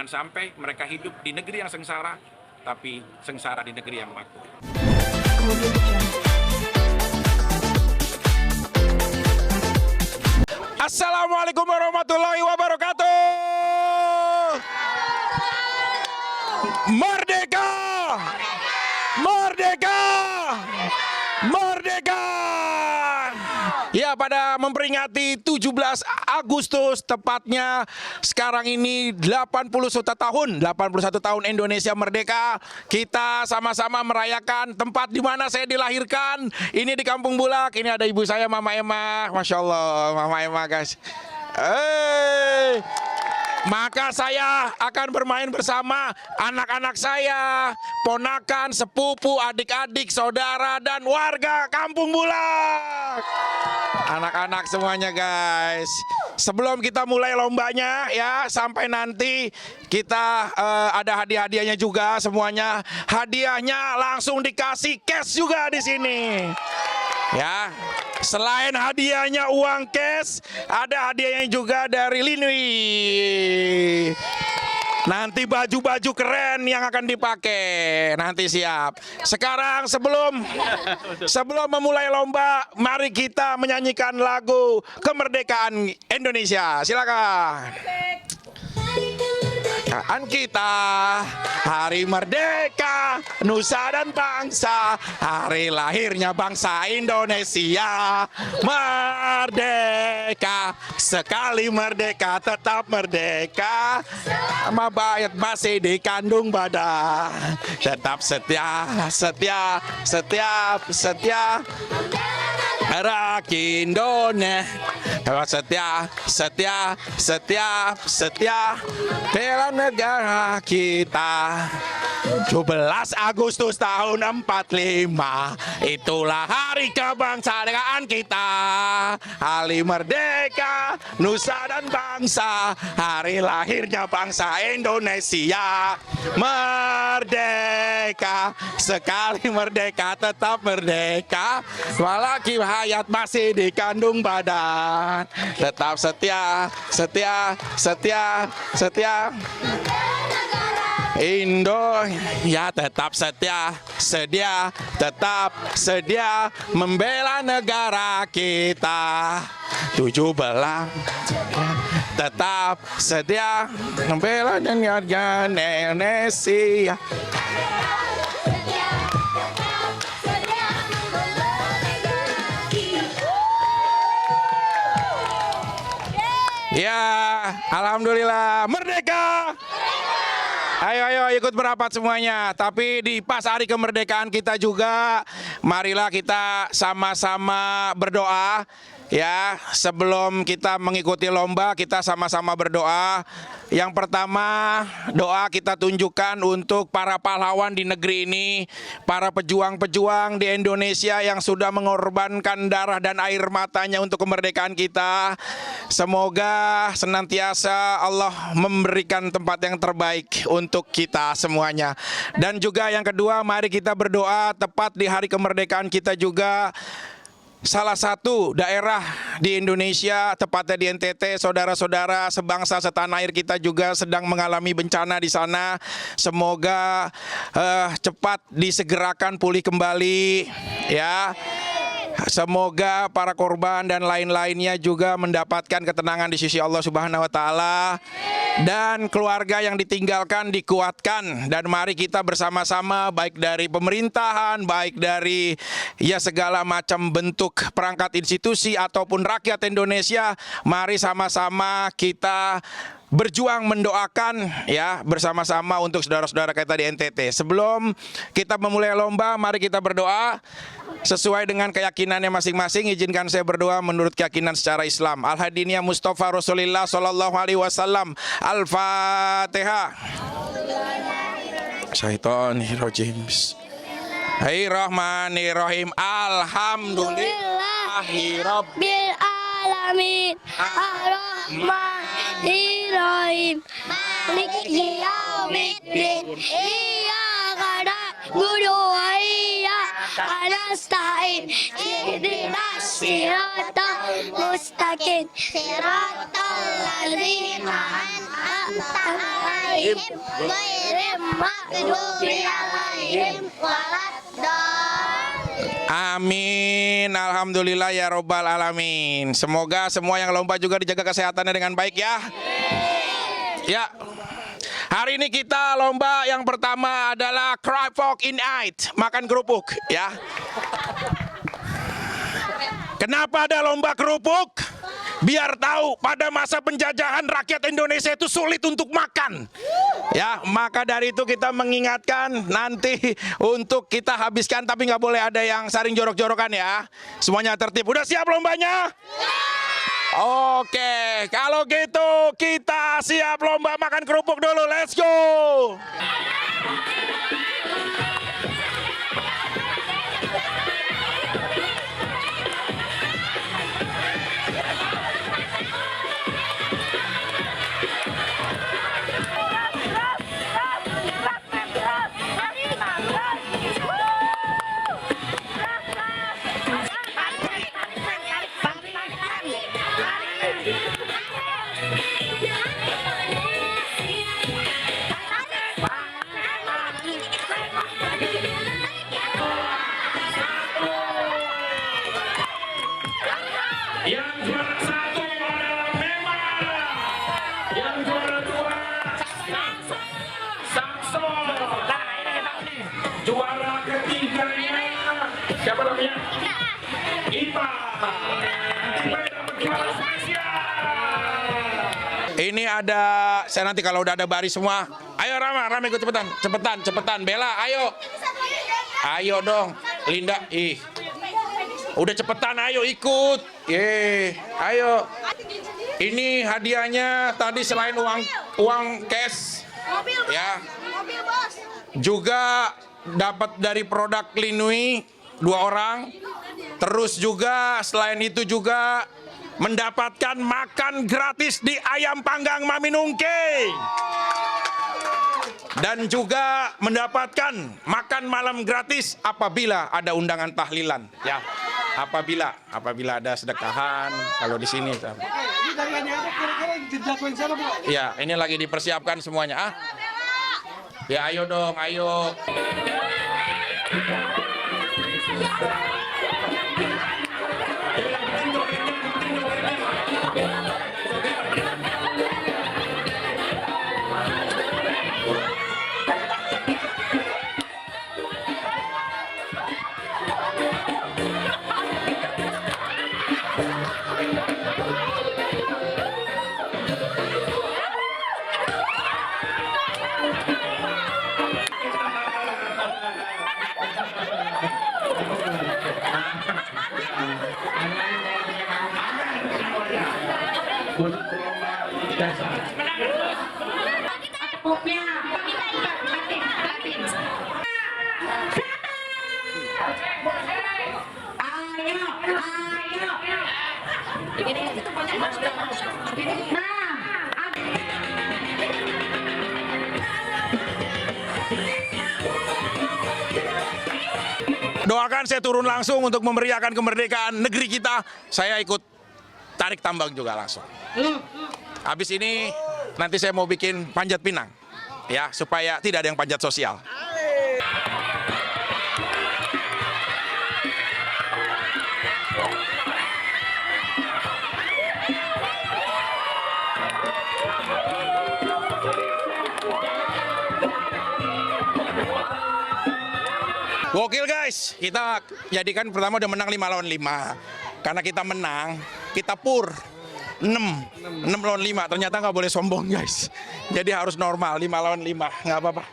Jangan sampai mereka hidup di negeri yang sengsara, tapi sengsara di negeri yang makmur. Assalamualaikum warahmatullahi wabarakatuh. Merdeka! Merdeka! Merdeka! Ya, pada memperingati 17 Agustus tepatnya sekarang ini 81 tahun Indonesia merdeka. Kita sama-sama merayakan tempat di mana saya dilahirkan. Ini di Kampung Bulak. Ini ada ibu saya, Mama Emma. Masya Allah, Mama Emma, guys. Maka saya akan bermain bersama anak-anak saya, ponakan, sepupu, adik-adik, saudara, dan warga Kampung Bulak. Anak-anak semuanya, guys. Sebelum kita mulai lombanya ya, sampai nanti kita ada hadiah-hadiahnya juga semuanya. Hadiahnya langsung dikasih cash juga di sini. Ya, selain hadiahnya uang cash, ada hadiahnya juga dari Linwi. Nanti baju-baju keren yang akan dipakai. Nanti siap. Sekarang sebelum memulai lomba, mari kita menyanyikan lagu kemerdekaan Indonesia. Silakan. Kemerdekaan kita, hari merdeka, nusa dan bangsa, hari lahirnya bangsa Indonesia. Merdeka, sekali merdeka, tetap merdeka. Sama bayat masih dikandung badan, tetap setia, setia, setiap setia. Rakyat Indonesia, setia, setia, setiap setia, bela negara kita. 17 Agustus tahun 45, itulah hari kebangsaan kita. Hari merdeka, nusa dan bangsa, hari lahirnya bangsa Indonesia. Merdeka, sekali merdeka, tetap merdeka. Walaki hayat masih dikandung badan, tetap setia, setia, setia, setia. Indo ya tetap setia, sedia, tetap sedia membela negara kita. 17 tetap sedia membela negara Indonesia. Ya, alhamdulillah merdeka. Ayo ikut merapat semuanya. Tapi di pas hari kemerdekaan kita juga, marilah kita sama-sama berdoa. Ya, sebelum kita mengikuti lomba, kita sama-sama berdoa. Yang pertama, doa kita tunjukkan untuk para pahlawan di negeri ini, para pejuang-pejuang di Indonesia yang sudah mengorbankan darah dan air matanya untuk kemerdekaan kita. Semoga senantiasa Allah memberikan tempat yang terbaik untuk kita semuanya. Dan juga yang kedua, mari kita berdoa tepat di hari kemerdekaan kita juga. Salah satu daerah di Indonesia, tepatnya di NTT, saudara-saudara sebangsa setanah air kita juga sedang mengalami bencana di sana. Semoga cepat disegerakan pulih kembali, ya. Semoga para korban dan lain-lainnya juga mendapatkan ketenangan di sisi Allah Subhanahu wa taala, dan keluarga yang ditinggalkan dikuatkan. Dan mari kita bersama-sama, baik dari pemerintahan, baik dari ya segala macam bentuk perangkat institusi ataupun rakyat Indonesia, mari sama-sama kita berjuang mendoakan ya bersama-sama untuk saudara-saudara kita di NTT. Sebelum kita memulai lomba, mari kita berdoa sesuai dengan keyakinannya masing-masing. Izinkan saya berdoa menurut keyakinan secara Islam. Al-Hadiniyah Mustafa Rasulullah Sallallahu Alaihi Wasallam. Al-Fatihah. Syaitonirrajim. Bismillahirrahmanirrahim. Alhamdulillahirabbil alamin. Ar-Rahmanirrahim. Maliki yaumiddin. Iyyaka na'budu wa iyyaka nasta'in ihdinas siratal mustaqim siratal ladzina an'amta 'alaihim ghairil maghdubi 'alaihim waladdallin. Amin, alhamdulillah ya robbal alamin. Semoga semua yang lomba juga dijaga kesehatannya dengan baik ya. Ya. Hari ini kita lomba yang pertama adalah Krapok in Eid, makan kerupuk ya. Kenapa ada lomba kerupuk? Biar tahu pada masa penjajahan rakyat Indonesia itu sulit untuk makan. Ya, maka dari itu kita mengingatkan nanti untuk kita habiskan, tapi nggak boleh ada yang saling jorok-jorokan ya. Semuanya tertib. Udah siap lombanya? Oke, kalau gitu kita siap lomba makan kerupuk dulu. Let's go. Yang juara satu adalah Memang. Yang juara dua Samson. Nah, ini kita nih. Juara ketiganya siapa namanya? Ipa. Ipa dapat juara spesial. Ini ada, saya nanti kalau udah ada baris semua. Ayo Rama ikut cepetan. Bella, ayo. Ayo dong, Linda. Udah cepetan, ayo ikut. Ayo. Ini hadiahnya tadi selain uang cash, ya, juga dapat dari produk Linui 2 orang. Terus juga selain itu juga mendapatkan makan gratis di ayam panggang Mami Nungke. Dan juga mendapatkan makan malam gratis apabila ada undangan tahlilan, ya. Apabila ada sedekahan kalau di sini. Ya, ini lagi dipersiapkan semuanya. Ya, ayo dong, ayo. Doakan saya turun langsung untuk memeriahkan kemerdekaan negeri kita. Saya ikut tarik tambang juga langsung. Habis ini nanti saya mau bikin panjat pinang, ya, supaya tidak ada yang panjat sosial. Gokil guys, kita jadikan pertama udah menang 5 lawan 5. Karena kita menang, kita pur 6 lawan 5. Ternyata nggak boleh sombong guys. Jadi harus normal 5 lawan 5, nggak apa-apa.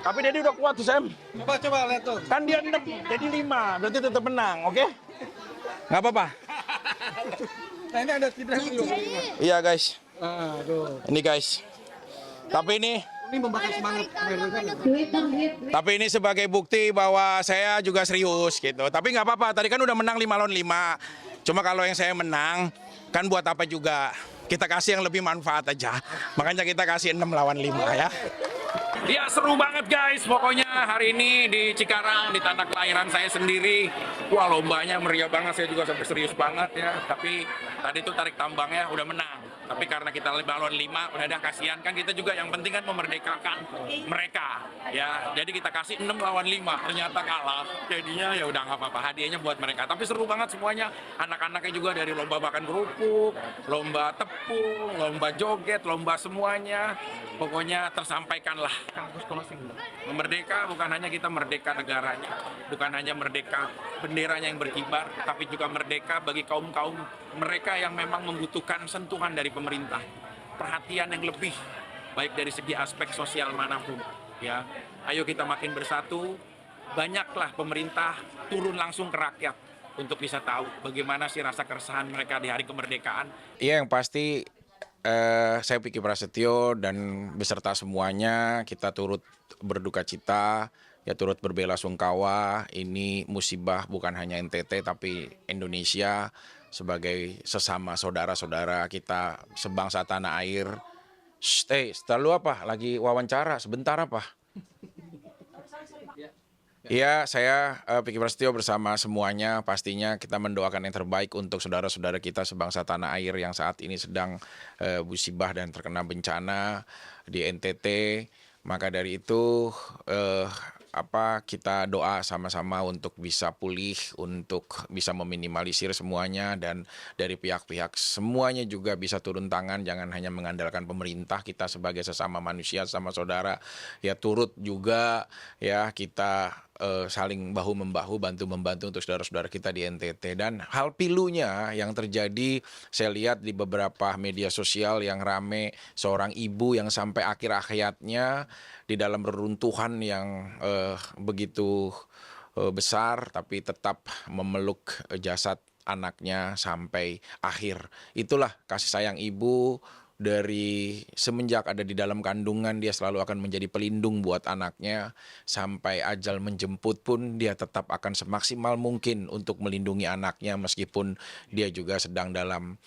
Tapi Dedi udah kuat tuh Sam. Coba lihat tuh. Kan dia 6, jadi 5, berarti tetap menang, oke? Nggak apa-apa. Nah ini ada tidak dulu. Iya guys, Aduh. ini guys. Tapi ini membakar semangat. Tapi ini sebagai bukti bahwa saya juga serius gitu. Tapi nggak apa-apa, tadi kan udah menang 5 lawan 5. Cuma kalau yang saya menang, kan buat apa juga. Kita kasih yang lebih manfaat aja. Makanya kita kasih 6 lawan 5 ya. Ya seru banget guys, pokoknya hari ini di Cikarang, di tanah kelahiran saya sendiri. Wah lombanya meriah banget, saya juga sampai serius banget ya. Tapi tadi tuh tarik tambangnya udah menang. Tapi karena kita balon 5, udah ada kasihan kan, kita juga yang penting kan memerdekakan mereka. Ya, jadi kita kasih 6 lawan 5, ternyata kalah. Jadinya ya udah nggak apa-apa, hadiahnya buat mereka. Tapi seru banget semuanya, anak-anaknya juga dari lomba makan kerupuk, lomba tepung, lomba joget, lomba semuanya. Pokoknya tersampaikanlah. Merdeka bukan hanya kita merdeka negaranya, bukan hanya merdeka benderanya yang berkibar, tapi juga merdeka bagi kaum-kaum mereka yang memang membutuhkan sentuhan dari pemerintah, perhatian yang lebih, baik dari segi aspek sosial manapun. Ya, ayo kita makin bersatu. Banyaklah pemerintah turun langsung ke rakyat untuk bisa tahu bagaimana sih rasa keresahan mereka di hari kemerdekaan. Iya, yang pasti saya Vicky Prasetyo dan beserta semuanya kita turut berduka cita, ya turut berbela-sungkawa. Ini musibah bukan hanya NTT tapi Indonesia sebagai sesama saudara-saudara kita sebangsa tanah air. Setelah lu apa? Lagi wawancara sebentar apa? Iya, saya Vicky Prasetyo bersama semuanya pastinya kita mendoakan yang terbaik untuk saudara-saudara kita sebangsa tanah air yang saat ini sedang musibah dan terkena bencana di NTT. Maka dari itu kita doa sama-sama untuk bisa pulih, untuk bisa meminimalisir semuanya, dan dari pihak-pihak semuanya juga bisa turun tangan, jangan hanya mengandalkan pemerintah. Kita sebagai sesama manusia, sama saudara ya turut juga ya kita saling bahu-membahu, bantu-membantu untuk saudara-saudara kita di NTT. Dan hal pilunya yang terjadi, saya lihat di beberapa media sosial yang rame, seorang ibu yang sampai akhir hayatnya di dalam reruntuhan yang begitu besar, tapi tetap memeluk jasad anaknya sampai akhir. Itulah kasih sayang ibu. Dari semenjak ada di dalam kandungan, dia selalu akan menjadi pelindung buat anaknya. Sampai ajal menjemput pun dia tetap akan semaksimal mungkin untuk melindungi anaknya, meskipun dia juga sedang dalam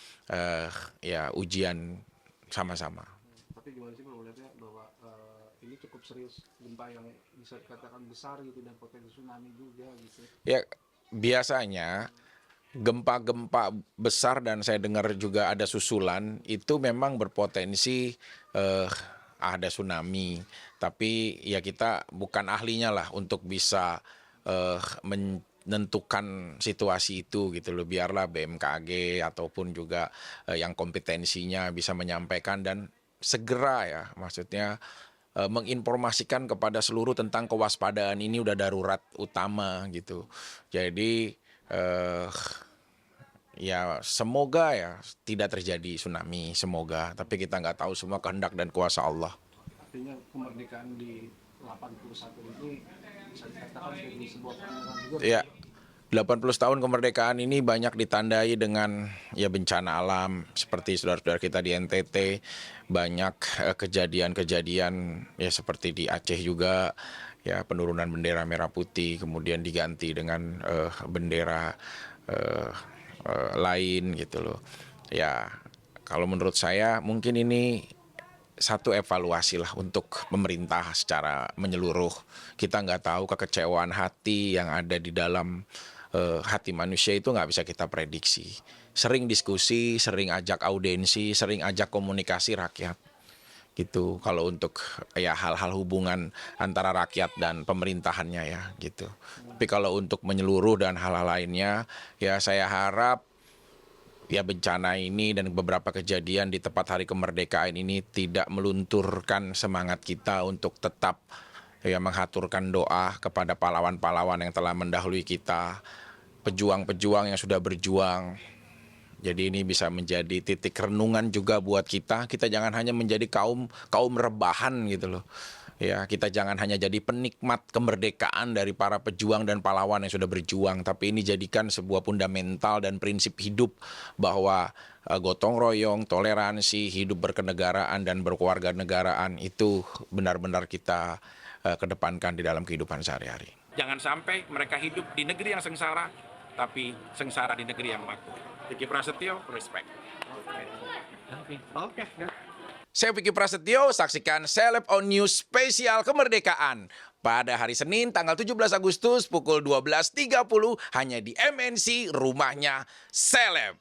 ujian sama-sama. Tapi gimana sih kalau melihatnya bahwa ini cukup serius, gempa yang bisa dikatakan besar gitu dan potensi tsunami juga gitu. Ya, biasanya gempa-gempa besar dan saya dengar juga ada susulan itu memang berpotensi ada tsunami. Tapi ya kita bukan ahlinya lah untuk bisa menentukan situasi itu gitu loh. Biarlah BMKG ataupun juga yang kompetensinya bisa menyampaikan dan segera ya, maksudnya menginformasikan kepada seluruh tentang kewaspadaan ini udah darurat utama gitu. Jadi ya semoga ya tidak terjadi tsunami, semoga. Tapi kita nggak tahu, semua kehendak dan kuasa Allah. Artinya kemerdekaan di 81 ini bisa dikatakan sebagai sebuah kemenangan juga. Ya, 80 tahun kemerdekaan ini banyak ditandai dengan ya bencana alam seperti saudara-saudara kita di NTT, banyak kejadian-kejadian ya seperti di Aceh juga, ya penurunan bendera merah putih kemudian diganti dengan bendera lain gitu loh. Ya kalau menurut saya mungkin ini satu evaluasi lah untuk pemerintah secara menyeluruh. Kita nggak tahu kekecewaan hati yang ada di dalam hati manusia itu nggak bisa kita prediksi. Sering diskusi, sering ajak audiensi, sering ajak komunikasi rakyat gitu. Kalau untuk ya hal-hal hubungan antara rakyat dan pemerintahannya ya gitu. Tapi kalau untuk menyeluruh dan hal-hal lainnya ya saya harap ya bencana ini dan beberapa kejadian di tepat hari kemerdekaan ini tidak melunturkan semangat kita untuk tetap ya menghaturkan doa kepada pahlawan-pahlawan yang telah mendahului kita, pejuang-pejuang yang sudah berjuang. Jadi ini bisa menjadi titik renungan juga buat kita. Kita jangan hanya menjadi kaum rebahan gitu loh. Ya, kita jangan hanya jadi penikmat kemerdekaan dari para pejuang dan pahlawan yang sudah berjuang, tapi ini jadikan sebuah fundamental dan prinsip hidup bahwa gotong royong, toleransi, hidup berkenegaraan dan berkewarganegaraan itu benar-benar kita kedepankan di dalam kehidupan sehari-hari. Jangan sampai mereka hidup di negeri yang sengsara, tapi sengsara di negeri yang makmur. Vicky Prasetyo, respect. Oke. Saya Vicky Prasetyo, saksikan Celeb on News spesial kemerdekaan pada hari Senin tanggal 17 Agustus pukul 12.30 hanya di MNC Rumahnya Celeb.